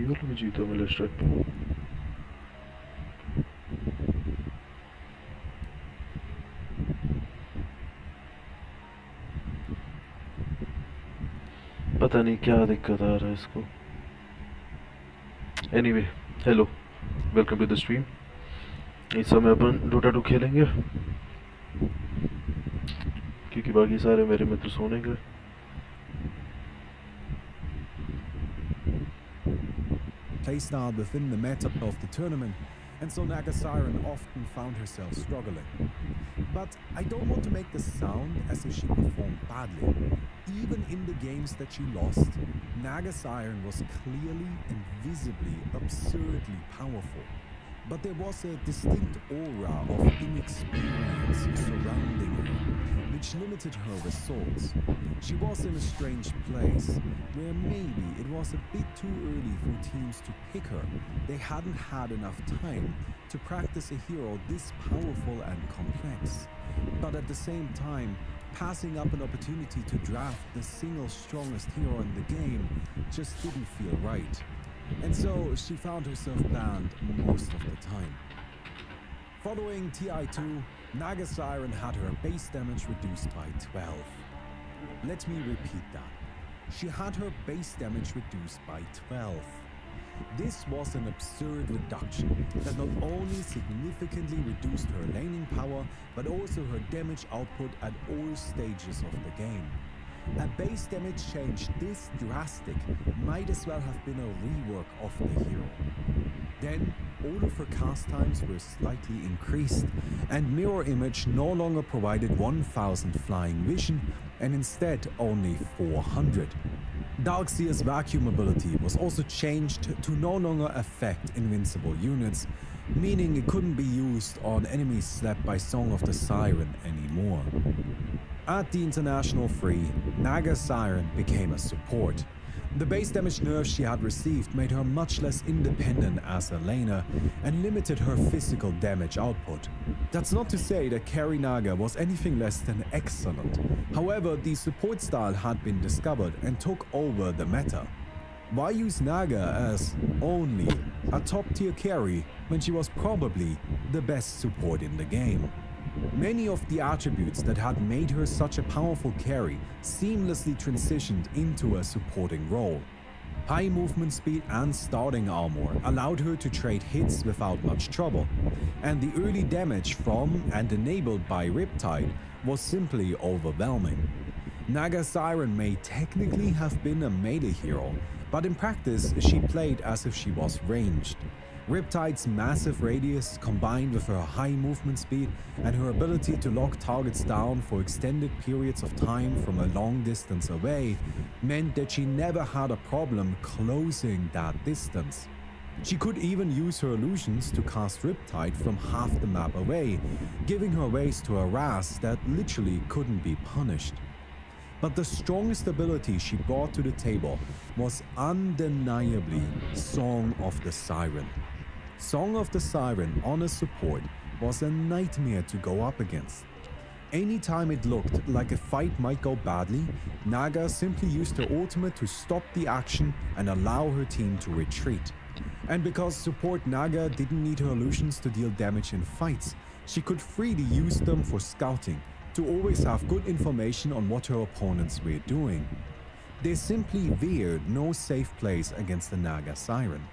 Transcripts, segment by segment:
कर लो, मैं जीता हूँ लास्ट ट्रैक पे। पता नहीं क्या दिक्कत आ रहा है इसको। Anyway, hello, welcome to the stream. इस समय अपन डोटा 2 खेलेंगे क्योंकि बाकी सारे मेरे मित्र सोने गए। Playstyle within the meta of the tournament, and so Naga Siren often found herself struggling. But I don't want to make this sound as if she performed badly. Even in the games that she lost, Naga Siren was clearly and visibly absurdly powerful. But there was a distinct aura of inexperience surrounding her, which limited her results. She was in a strange place, where maybe it was a bit too early for teams to pick her. They hadn't had enough time to practice a hero this powerful and complex. But at the same time, passing up an opportunity to draft the single strongest hero in the game just didn't feel right. And so she found herself banned most of the time. Following TI2, Naga Siren had her base damage reduced by 12. Let me repeat that. She had her base damage reduced by 12. This was an absurd reduction that not only significantly reduced her laning power, but also her damage output at all stages of the game. A base damage change this drastic might as well have been a rework of the hero. Then, all of her cast times were slightly increased, and Mirror Image no longer provided 1000 flying vision, and instead only 400. Darkseer's vacuum ability was also changed to no longer affect invincible units, meaning it couldn't be used on enemies slapped by Song of the Siren anymore. At the International Free, Naga Siren became a support. The base damage nerfs she had received made her much less independent as a laner and limited her physical damage output. That's not to say that Carry Naga was anything less than excellent. However, the support style had been discovered and took over the meta. Why use Naga as only a top-tier carry when she was probably the best support in the game? Many of the attributes that had made her such a powerful carry seamlessly transitioned into a supporting role. High movement speed and starting armor allowed her to trade hits without much trouble, and the early damage from and enabled by Riptide was simply overwhelming. Naga Siren may technically have been a melee hero, but in practice she played as if she was ranged. Riptide's massive radius, combined with her high movement speed and her ability to lock targets down for extended periods of time from a long distance away, meant that she never had a problem closing that distance. She could even use her illusions to cast Riptide from half the map away, giving her ways to harass that literally couldn't be punished. But the strongest ability she brought to the table was undeniably Song of the Siren. Song of the Siren on a support was a nightmare to go up against. Anytime it looked like a fight might go badly, Naga simply used her ultimate to stop the action and allow her team to retreat. And because support Naga didn't need her illusions to deal damage in fights, she could freely use them for scouting, to always have good information on what her opponents were doing. There simply were no safe plays against the Naga Siren.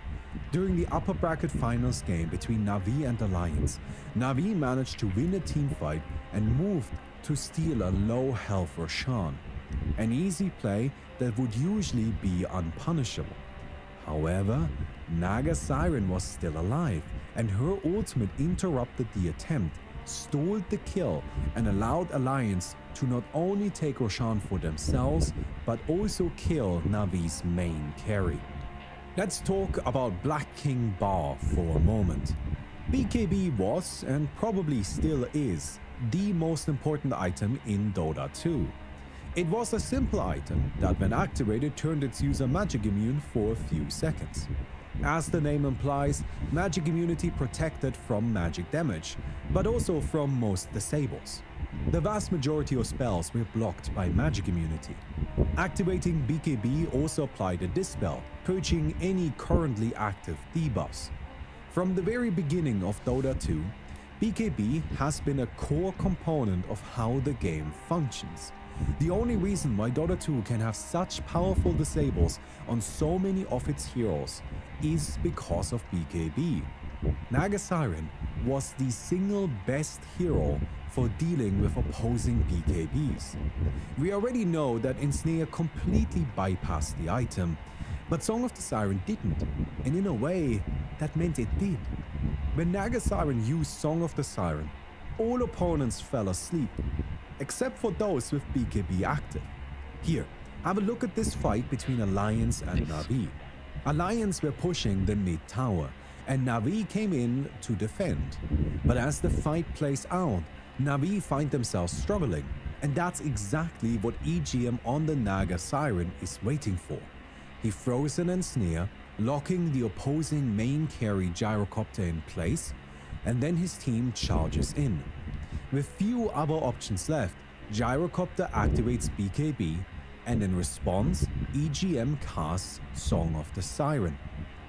During the upper bracket finals game between Na'Vi and Alliance, Na'Vi managed to win a teamfight and moved to steal a low health Roshan, an easy play that would usually be unpunishable. However, Naga Siren was still alive, and her ultimate interrupted the attempt, stalled the kill, and allowed Alliance to not only take Roshan for themselves, but also kill Na'Vi's main carry. Let's talk about Black King Bar for a moment. BKB was, and probably still is, the most important item in Dota 2. It was a simple item that when activated turned its user magic immune for a few seconds. As the name implies, magic immunity protected from magic damage, but also from most disables. The vast majority of spells were blocked by magic immunity. Activating BKB also applied a dispel, purging any currently active debuffs. From the very beginning of Dota 2, BKB has been a core component of how the game functions. The only reason why Dota 2 can have such powerful disables on so many of its heroes is because of BKB. Naga Siren was the single best hero for dealing with opposing BKBs. We already know that Ensnare completely bypassed the item, but Song of the Siren didn't, and in a way, that meant it did. When Naga Siren used Song of the Siren, all opponents fell asleep, except for those with BKB active. Here, have a look at this fight between Alliance and Na'Vi. Alliance were pushing the mid tower, and Na'Vi came in to defend. But as the fight plays out, Na'Vi find themselves struggling, and that's exactly what EGM on the Naga Siren is waiting for. He throws an ensnare, locking the opposing main carry Gyrocopter in place, and then his team charges in. With few other options left, Gyrocopter activates BKB, and in response, EGM casts Song of the Siren.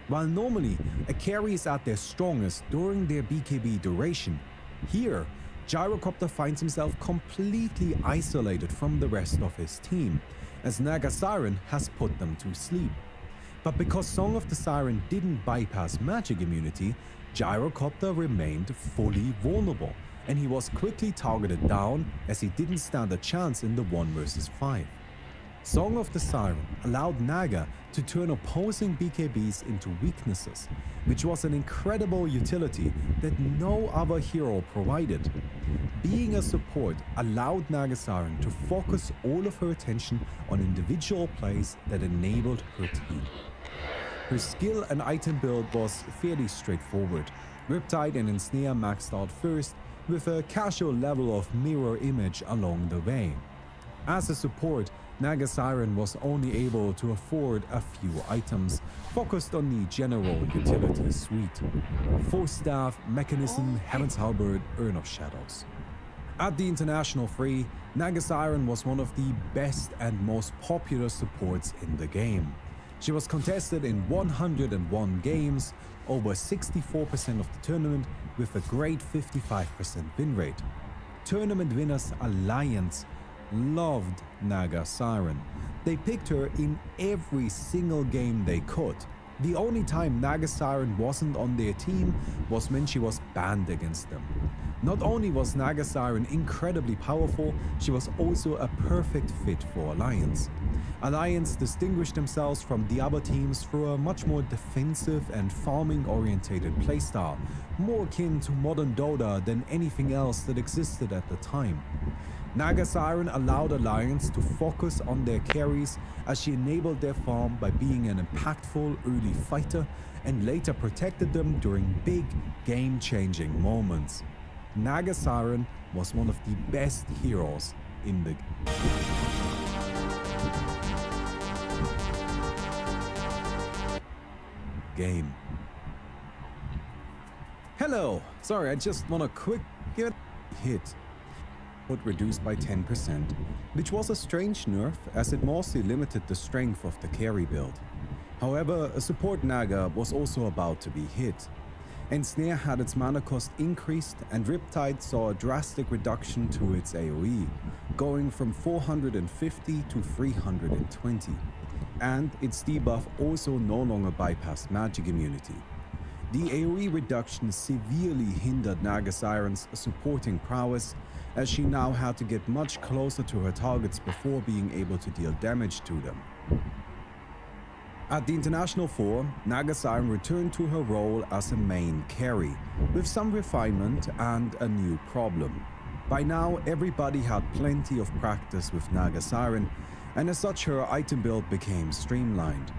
While normally a carry is at their strongest during their BKB duration, here Gyrocopter finds himself completely isolated from the rest of his team, as Naga Siren has put them to sleep. But because Song of the Siren didn't bypass magic immunity, Gyrocopter remained fully vulnerable, and he was quickly targeted down as he didn't stand a chance in the 1 versus 5. Song of the Siren allowed Naga to turn opposing BKBs into weaknesses, which was an incredible utility that no other hero provided. Being a support allowed Naga Siren to focus all of her attention on individual plays that enabled her team. Her skill and item build was fairly straightforward. Riptide and Ensnare maxed out first, with a casual level of mirror image along the way. As a support, Naga Siren was only able to afford a few items, focused on the general utility suite: Force Staff, Mechanism, Heaven's Halberd, Urn of Shadows. At the International 3, Naga Siren was one of the best and most popular supports in the game. She was contested in 101 games, over 64% of the tournament, with a great 55% win rate. Tournament winners Alliance loved Naga Siren. They picked her in every single game they could. The only time Naga Siren wasn't on their team was when she was banned against them. Not only was Naga Siren incredibly powerful, she was also a perfect fit for Alliance. Alliance distinguished themselves from the other teams through a much more defensive and farming-orientated playstyle, more akin to modern Dota than anything else that existed at the time. Naga Siren allowed Alliance to focus on their carries as she enabled their farm by being an impactful early fighter and later protected them during big game-changing moments. Naga Siren was one of the best heroes in the game. Hello! Sorry, I just want a quick hit. But reduced by 10%, which was a strange nerf as it mostly limited the strength of the carry build. However, a support Naga was also about to be hit. Ensnare had its mana cost increased, and Riptide saw a drastic reduction to its AoE, going from 450 to 320. And its debuff also no longer bypassed magic immunity. The AoE reduction severely hindered Naga Siren's supporting prowess, as she now had to get much closer to her targets before being able to deal damage to them. At the International 4, Naga Siren returned to her role as a main carry, with some refinement and a new problem. By now, everybody had plenty of practice with Naga Siren, and as such her item build became streamlined.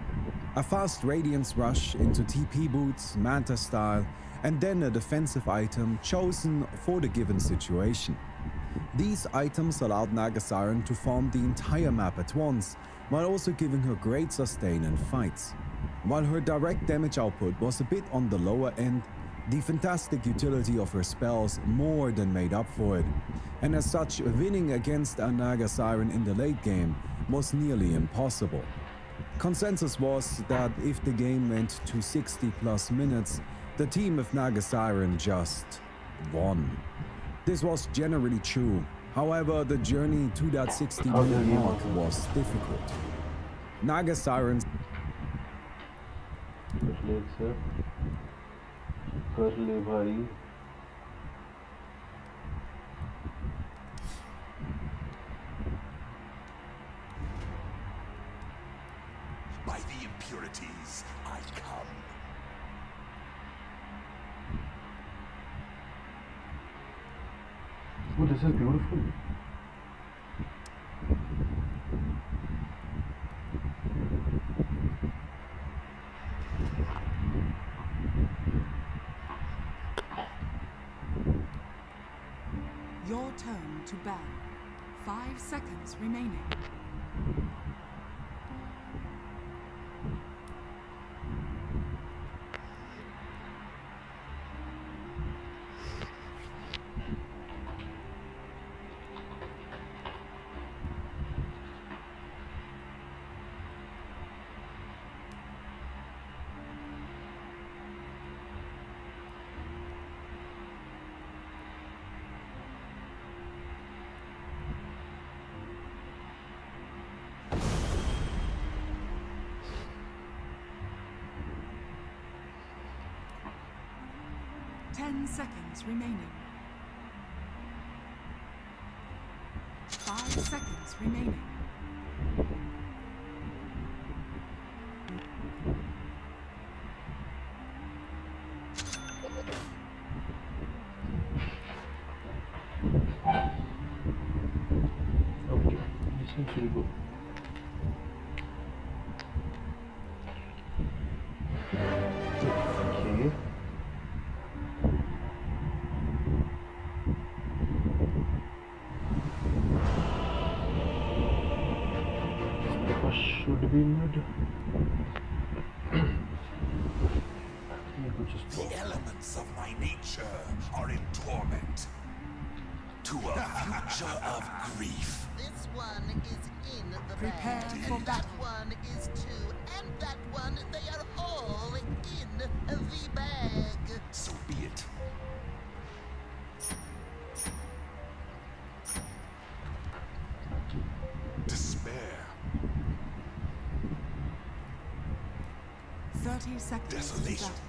A fast Radiance rush into TP boots, Manta style, and then a defensive item chosen for the given situation. These items allowed Naga Siren to farm the entire map at once, while also giving her great sustain in fights. While her direct damage output was a bit on the lower end, The fantastic utility of her spells more than made up for it, and as such, winning against a Naga Siren in the late game was nearly impossible. Consensus was that if the game went to 60 plus minutes, the team of Naga Siren just won. This was generally true. However, the journey to that 60-minute mark was difficult. Naga Sirens कर ले भाई By the impurities, I come. Oh, this is beautiful. Your turn to ban. 5 seconds remaining. Ten seconds remaining. 5 seconds remaining. Okay, this seems really good. Okay. Should be mid. The elements of my nature are in torment. To a future of grief. This one is in the Prepare bag, for and that battle. one is too, and that one, they are all in the bag. So be it. Despair, 30 seconds desolation. to battle.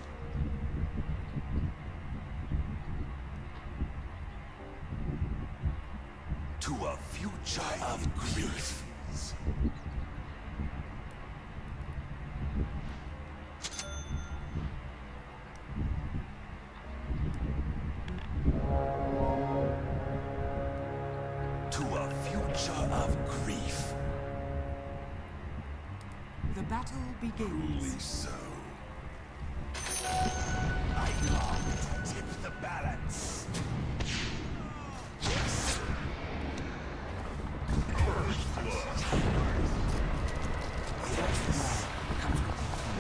To a future of grief. To a future of grief. The battle Truly begins. so. I come to tip the balance. Yes. First blood. Yes.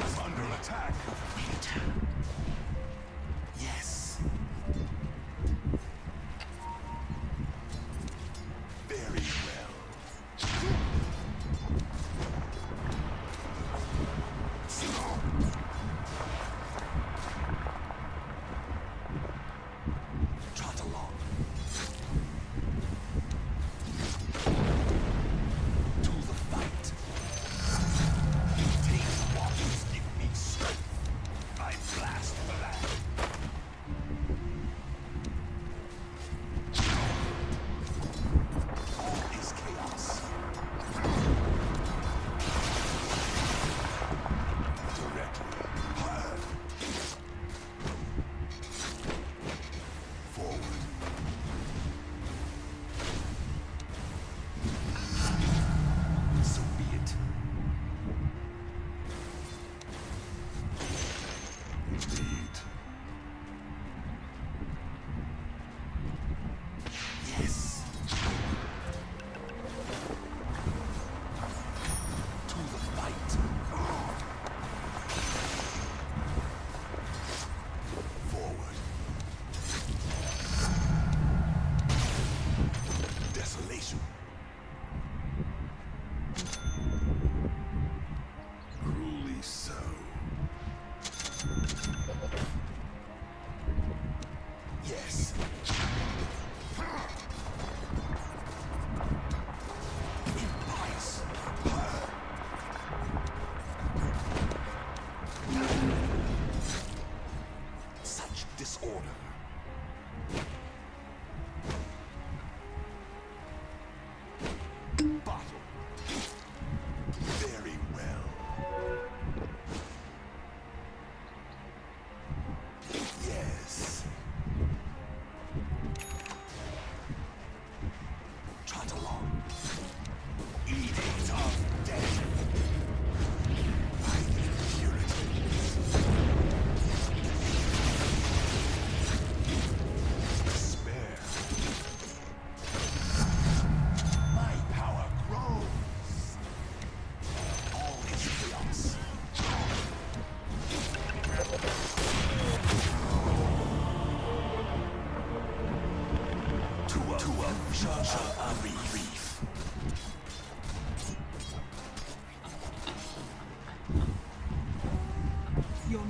Is under attack. Yes. Very well.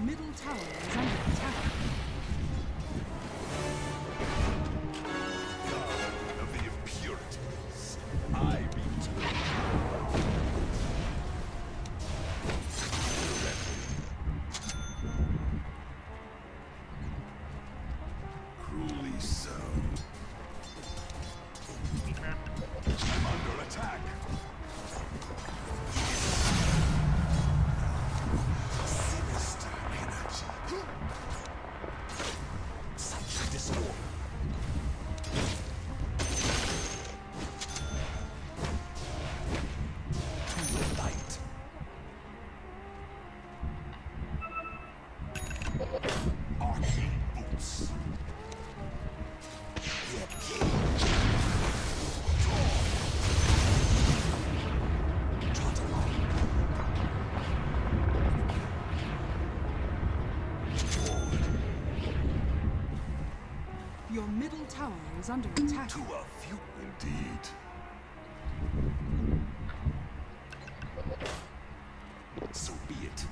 middle tower is under attack. God of the impurities, I return. Cruelly so. I'm under attack. Sinister energy. Such disorder. Light. Arcane boots. Your middle tower is under attack. To a few indeed. So be it.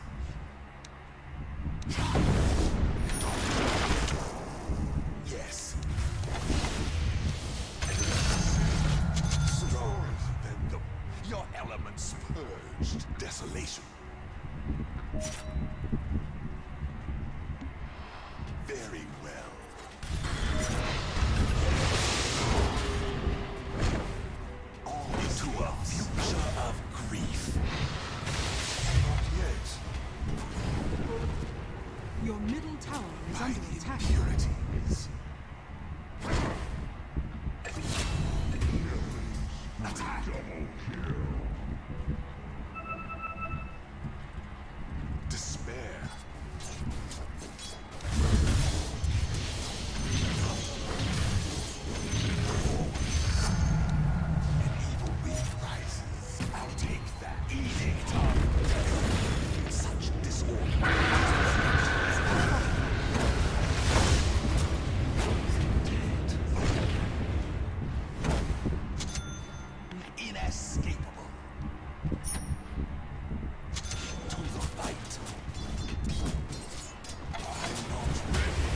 Yes. Stronger than your elements purged. Desolation. Very well. All into a future of grief. Not yet. Your middle tower is By under the attack. impurities. Attack. Despair. An evil wind rises. I'll take that. Edict of such disorder. Inescapable. To the fight. I'm not ready.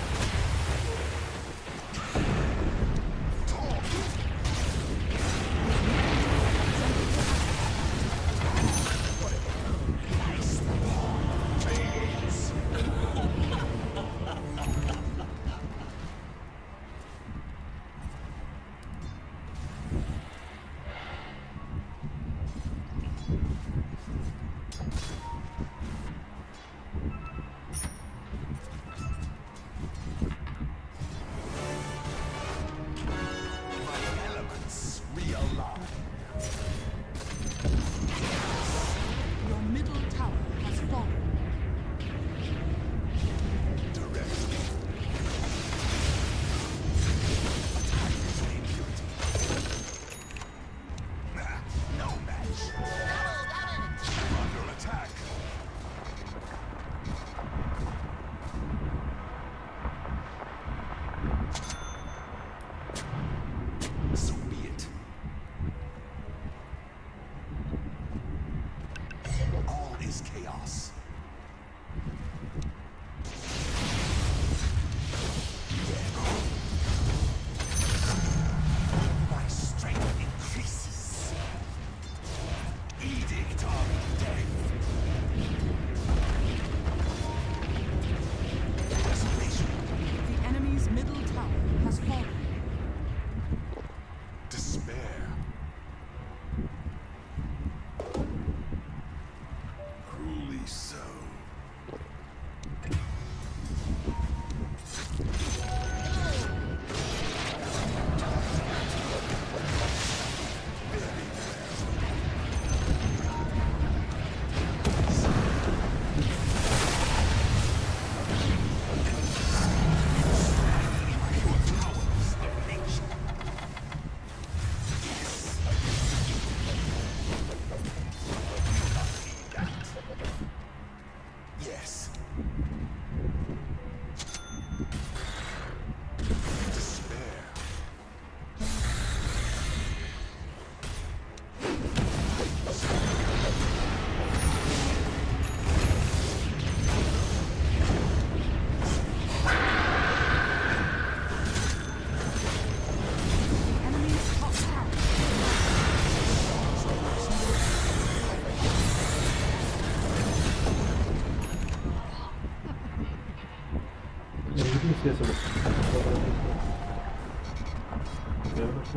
My elements realign. Your middle tower has fallen. Direct. Attack the impurity. No match. Double damage! Under attack. So be it. All is chaos. My strength increases. Edict of death. Desolation. The enemy's middle tower has fallen. Despair. Cruelly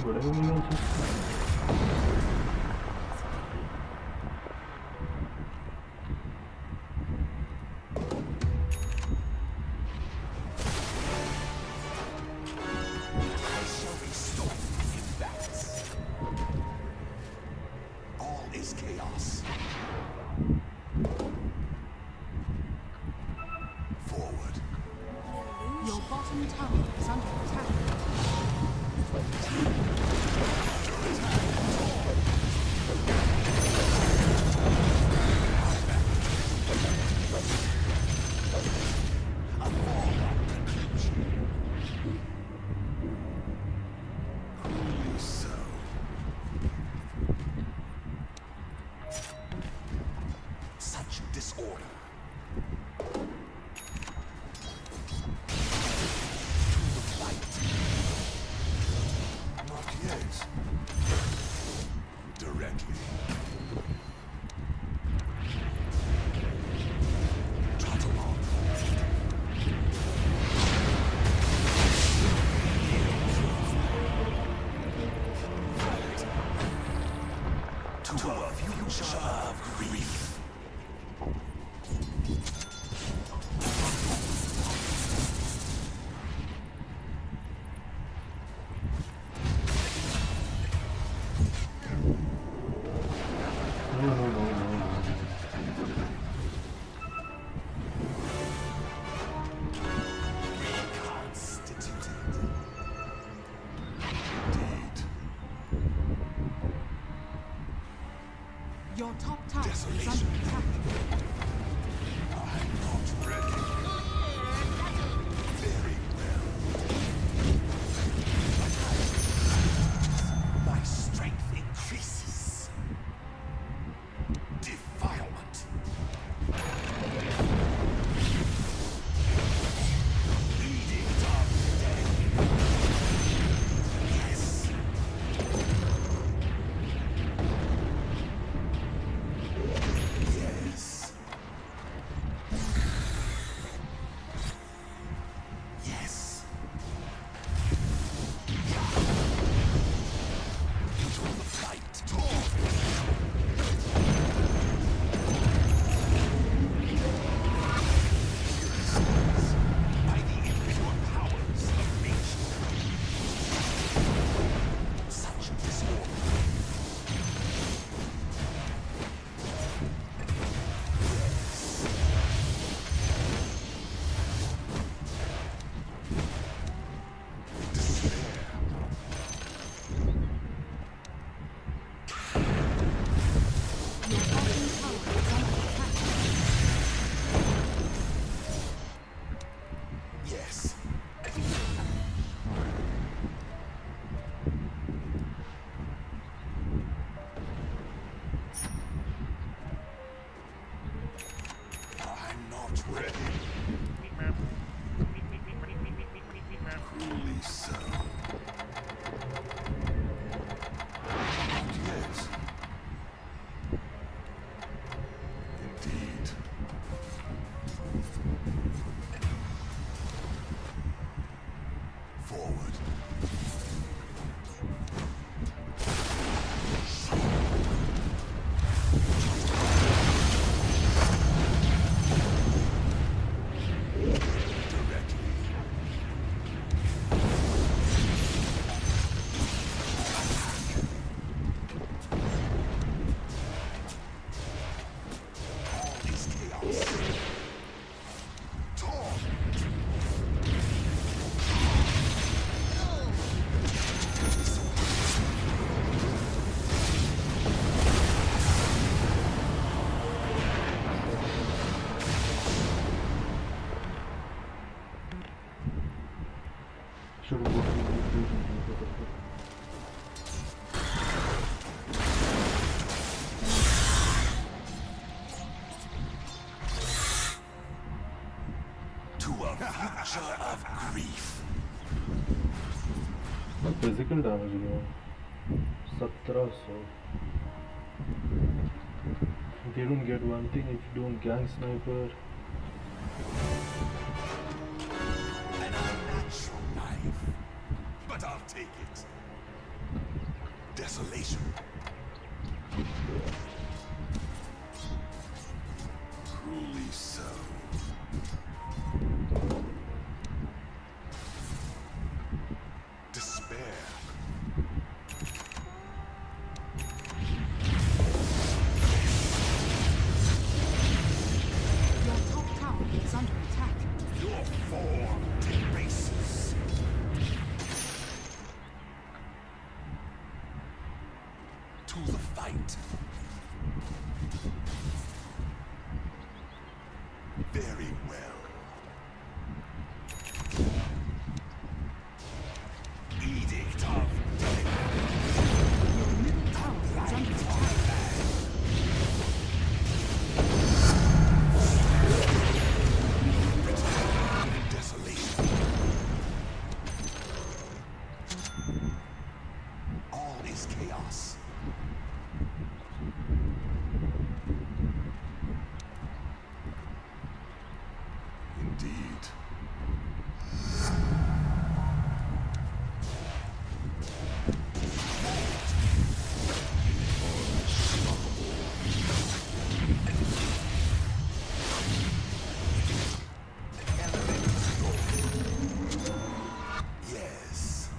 बढ़ेगा मेरे ख्याल से। I shall restore imbalance. All is chaos. Forward. Your bottom tower is under attack. A foregone conclusion. Cruelly so. Such disorder. To the fight. Not yet. Directly. Trot along. To a future of grief. Constituted. Indeed. Your top tower is under Desolation. attack. I'm not ready. Very well. My strength increases. Defilement. Edict of day. Yes. Yes. Yes. To the fight. By the impure powers of nature. Such disorder. Despair. Your bottom tower is under attack. Yes. I'm not ready. Cruelly so. Not yet. Indeed. Forward. Directly. All is chaos. Torment. Should have gone to To a future of grief. Physical damage हुआ 1700. They don't get one thing if you don't gang sniper. An unnatural knife. But I'll take it. desolation. Cruelly so. Despair. Your top tower is under attack. Your form erases. To the fight. Very well. Edict of Your middle tower is under attack. desolation. All is chaos. Indeed. Yes.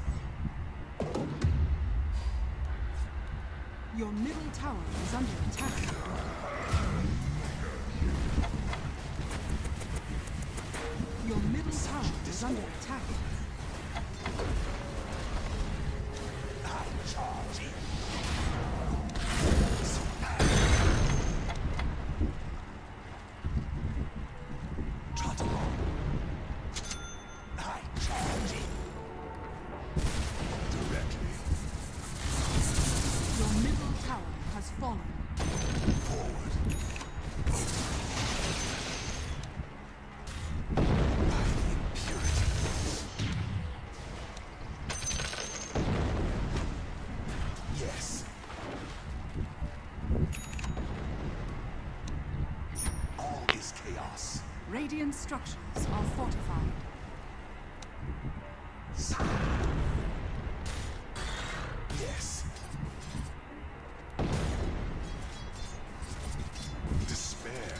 Your middle tower is under attack. Your middle tower is under attack. I'm charging. Trot along. I'm charging. Directly. Your middle tower has fallen. Forward. Yes. All is chaos. Radiant structures are fortified. Yes. Despair.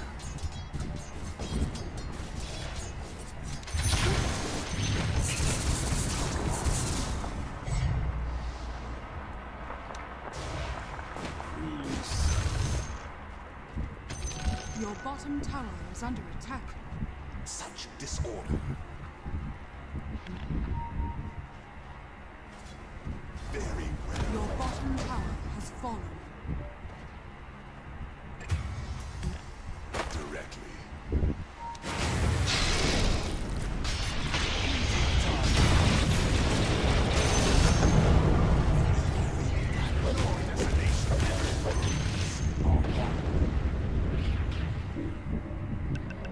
Your bottom tower is under attack. Such disorder. Very well. Your bottom tower has fallen. Directly.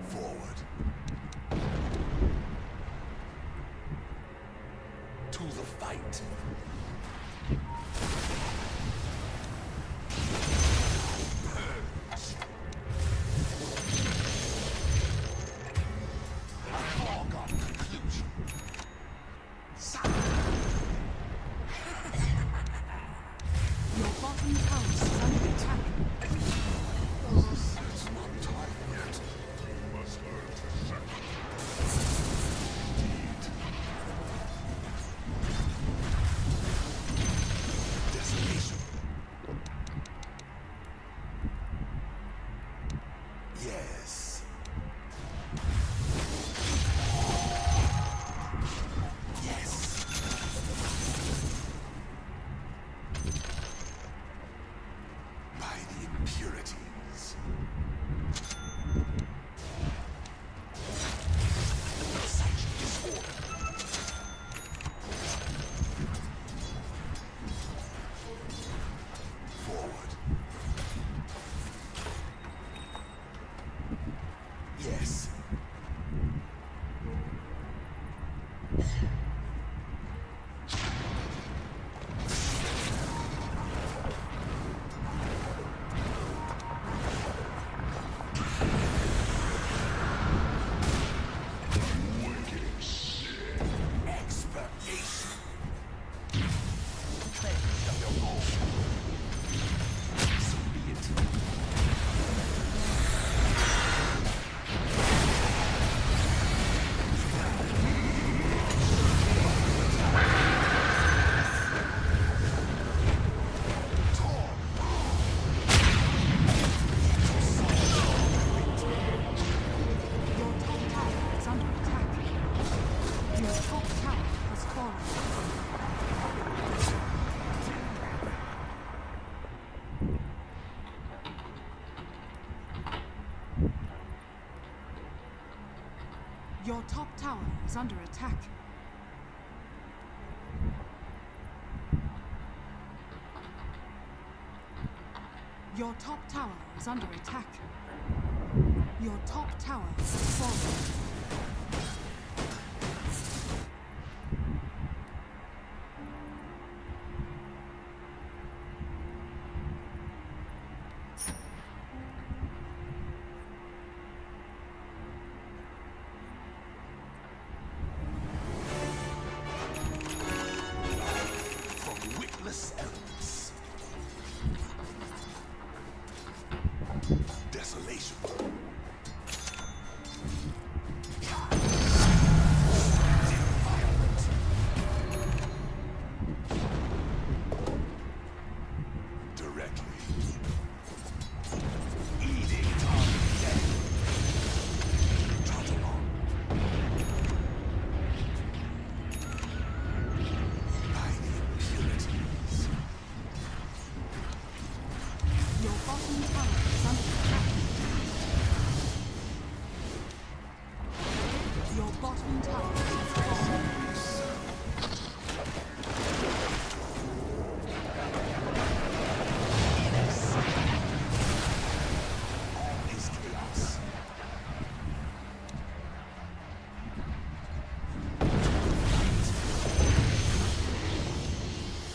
Forward. To the fight. Purge. A foregone conclusion. Your bottom tower is under attack. It's not time yet. You must learn to sacrifice. Indeed. Desolation. Yes. Yes. By the impurities. Such disorder. Forward. Yes. Expectation. Cleanse of your goal. Your top tower is under attack. Your top tower is under attack. Your top tower has fallen. From witless elves. Desolation. Environment. Directly. Edict of death. Trot along. By the impurities. Your bottom tower is under attack. Your bottom tower has fallen. All is chaos.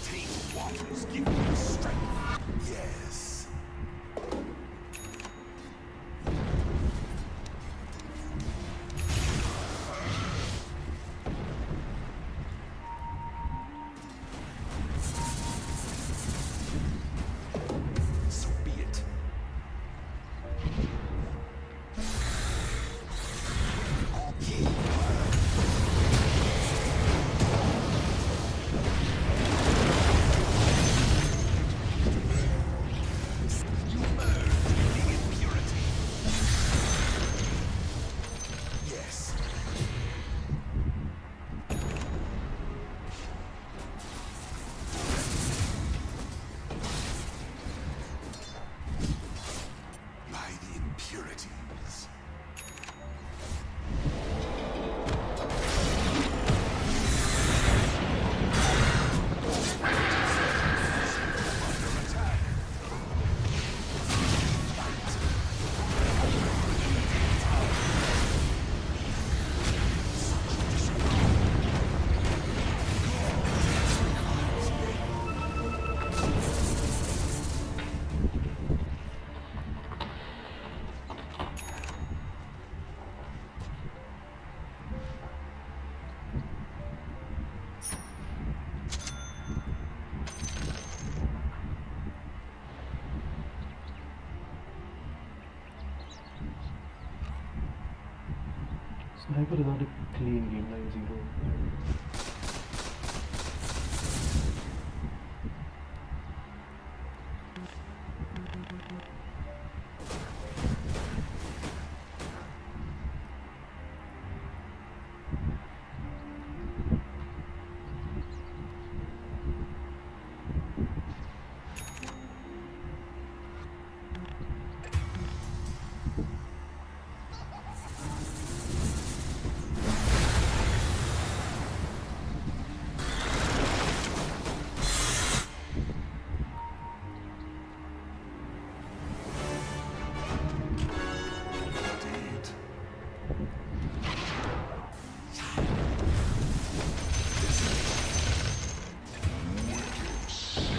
Taint waters give you strength. Yes. So be it. You merge the impurity. Yes. By the impurities. Under attack. Sniper is not a clean game, 9-0. Indeed.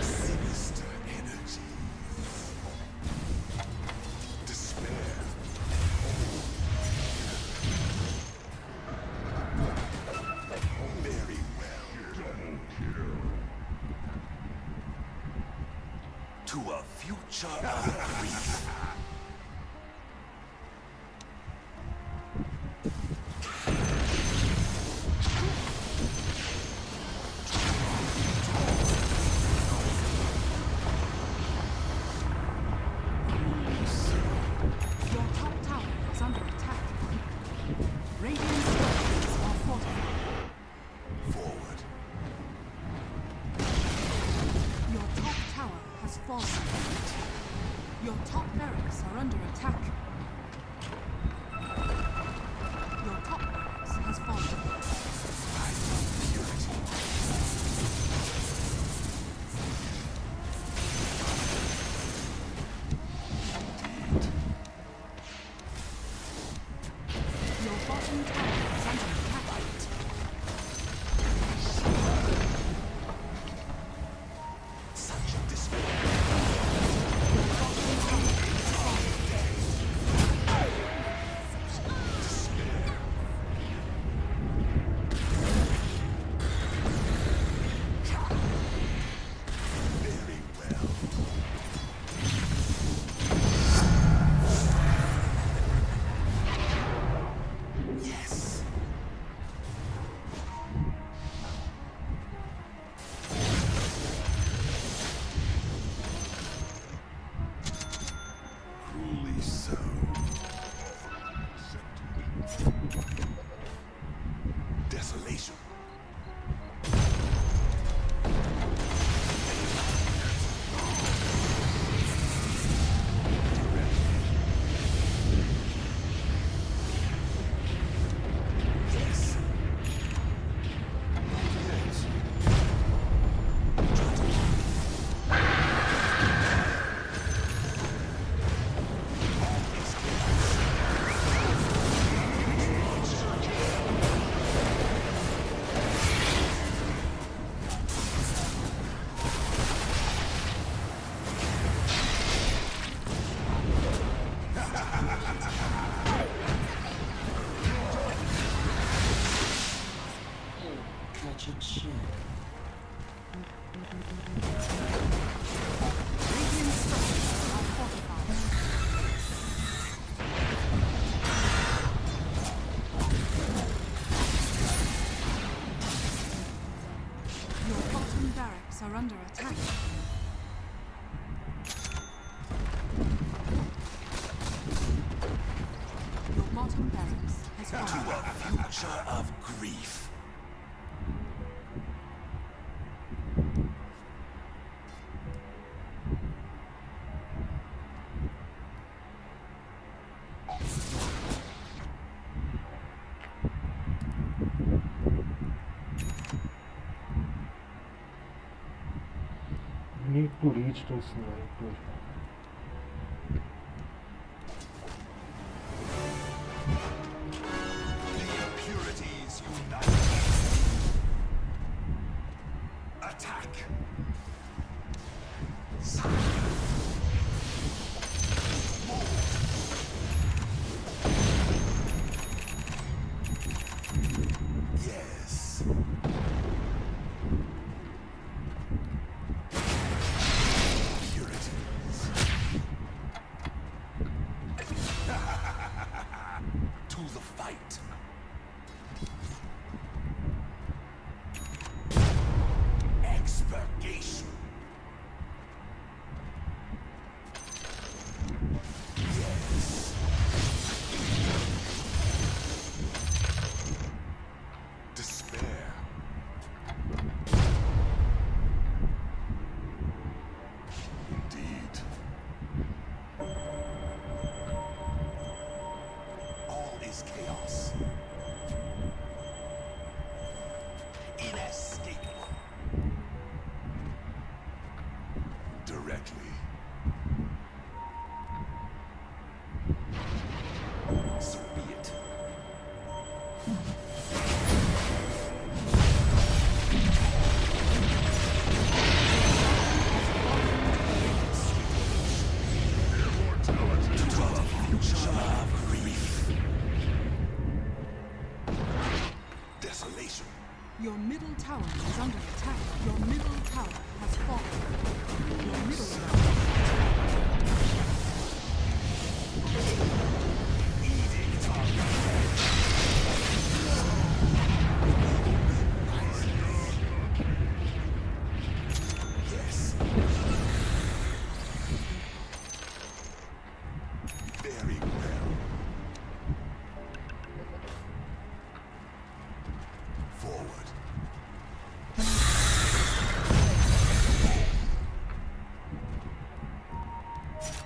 Sinister energy. Despair. Very well. To a future of grief. Your top tower is under attack. Radiant structures are fortified. Forward. Your top tower has fallen. Your top barracks are under attack. Your top barracks be so. Desolation. Yes. Yes. Catch a chill. Radiant structures are fortified. Your bottom barracks are under attack. Your bottom barracks has To fallen. a future of grief. Need to reach the sniper. The impurities unite. Attack. Yes. Impurities. To the fight. Expurgation. Yes. Despair. Indeed. All is chaos. Inescapable. Directly. So be it. Immortality to a future of grief. Desolation. Your middle tower is under attack. Your middle tower has fallen. Your middle tower. Edict of Yes. Very well. Forward.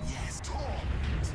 Yes, torment.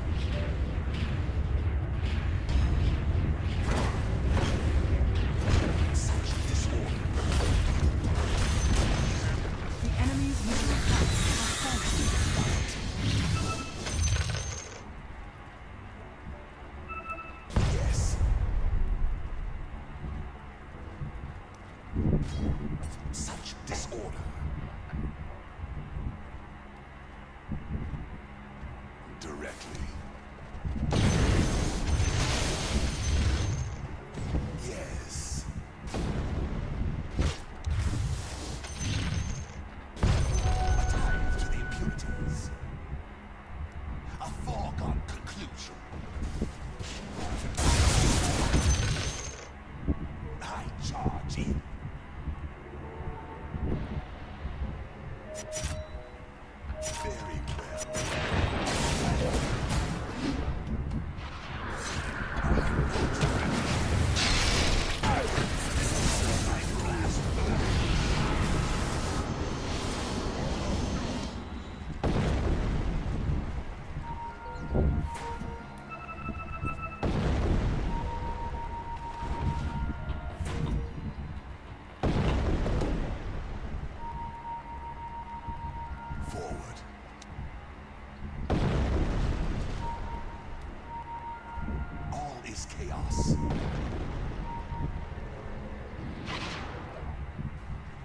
is chaos.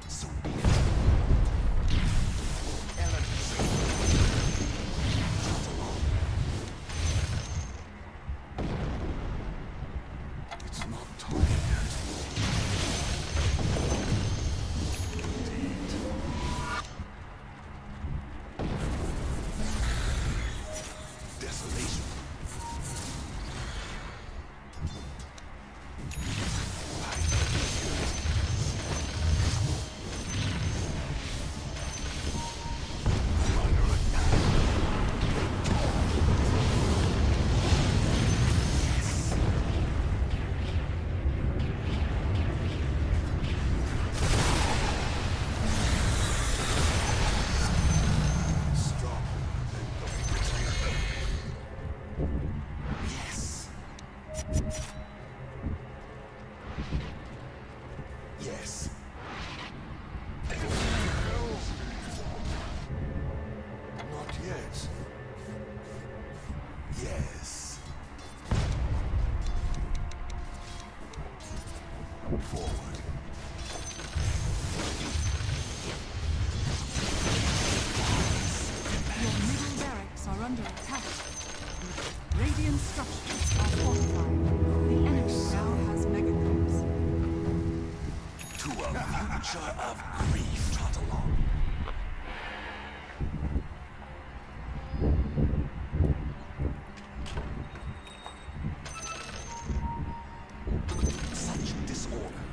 So be it. Elements. Not alone. It's not time yet. Indeed. Desolation. Yes. Not yet. Yes. Forward. Your middle barracks are under attack. Radiant structures are fortified. The enemy now has megacrons. To a future of grief. Trot along. Such disorder.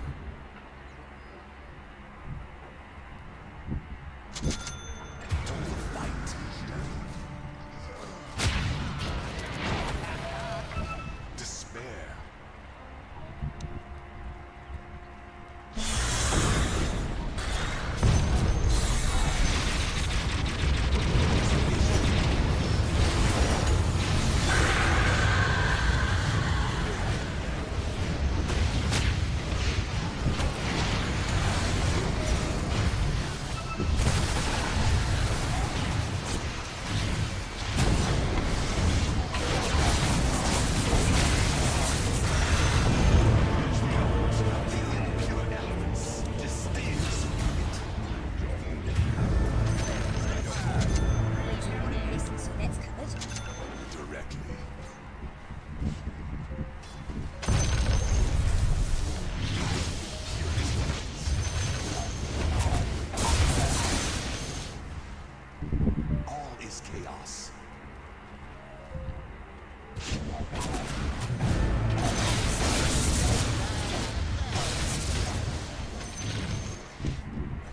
To the fight. Despair. Directly. All is chaos.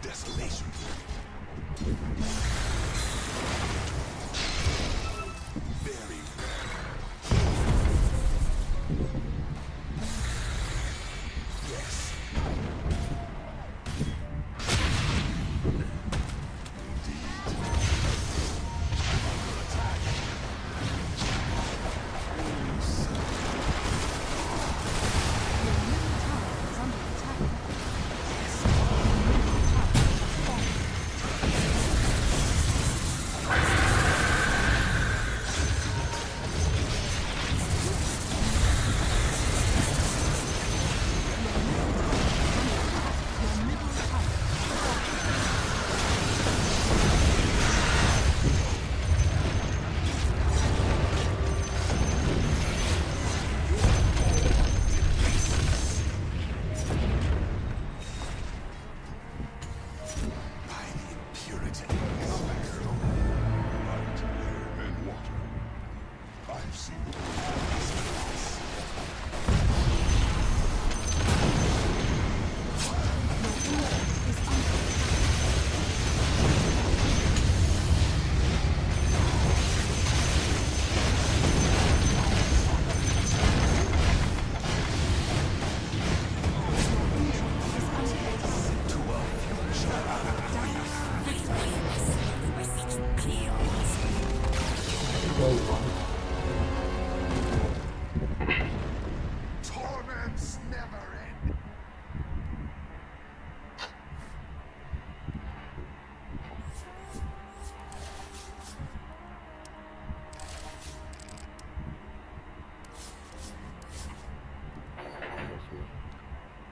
Desolation. Very yes. Your middle tower is under attack. Your middle tower has fallen. Your middle tower. By the impurity. Light, air, and water. I've seen